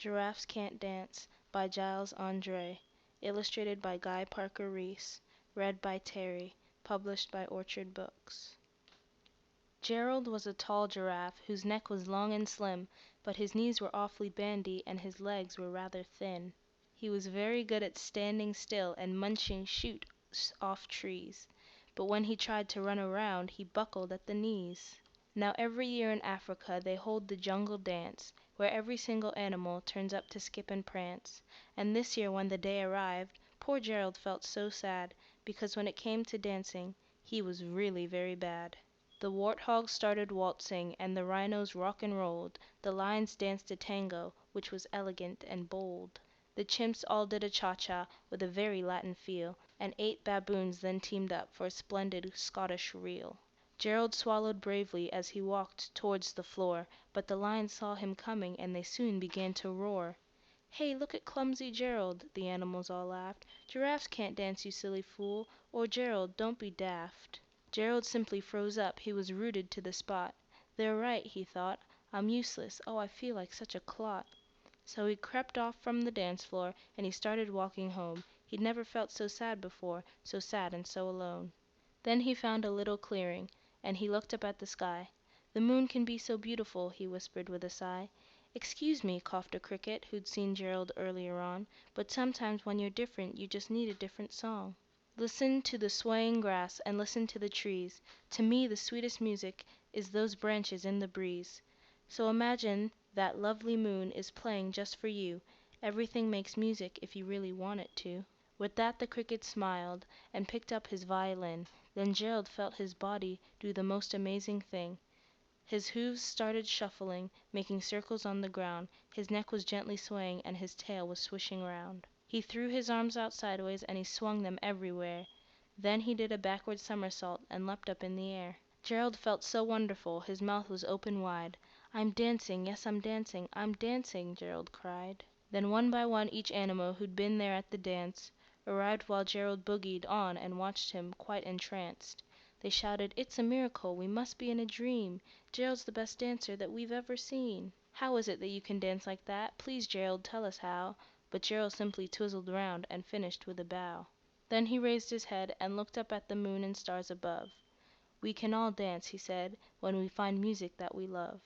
Giraffes Can't Dance by Giles Andre. Illustrated by Guy Parker Reese. Read by Terry. Published by Orchard Books. Gerald was a tall giraffe whose neck was long and slim, but his knees were awfully bandy and his legs were rather thin. He was very good at standing still and munching shoots off trees, but when he tried to run around he buckled at the knees. Now every year in Africa they hold the jungle dance, where every single animal turns up to skip and prance, and this year when the day arrived, poor Gerald felt so sad, because when it came to dancing he was really very bad. The wart hogs started waltzing, and the rhinos rock and rolled, the lions danced a tango, which was elegant and bold. The chimps all did a cha-cha, with a very Latin feel, and 8 baboons then teamed up for a splendid Scottish reel. Gerald swallowed bravely as he walked towards the floor, but the lions saw him coming, and they soon began to roar. "Hey, look at clumsy Gerald!" the animals all laughed. "Giraffes can't dance, you silly fool! Oh, Gerald, don't be daft!" Gerald simply froze up. He was rooted to the spot. "They're right," he thought. "I'm useless. Oh, I feel like such a clot." So he crept off from the dance floor, and he started walking home. He'd never felt so sad before, so sad and so alone. Then he found a little clearing, and he looked up at the sky. "The moon can be so beautiful," he whispered with a sigh. "Excuse me," coughed a cricket, who'd seen Gerald earlier on, "but sometimes when you're different you just need a different song. Listen to the swaying grass and listen to the trees. To me the sweetest music is those branches in the breeze. So imagine that lovely moon is playing just for you. Everything makes music if you really want it to." With that the cricket smiled, and picked up his violin. Then Gerald felt his body do the most amazing thing. His hoofs started shuffling, making circles on the ground, his neck was gently swaying, and his tail was swishing round. He threw his arms out sideways, and he swung them everywhere. Then he did a backward somersault, and leapt up in the air. Gerald felt so wonderful, his mouth was open wide. "I'm dancing, yes, I'm dancing, I'm dancing!" Gerald cried. Then one by one each animal who'd been there at the dance arrived while Gerald boogied on and watched him, quite entranced. They shouted, "It's a miracle! We must be in a dream! Gerald's the best dancer that we've ever seen! How is it that you can dance like that? Please, Gerald, tell us how!" But Gerald simply twizzled round and finished with a bow. Then he raised his head and looked up at the moon and stars above. "We can all dance," he said, "when we find music that we love."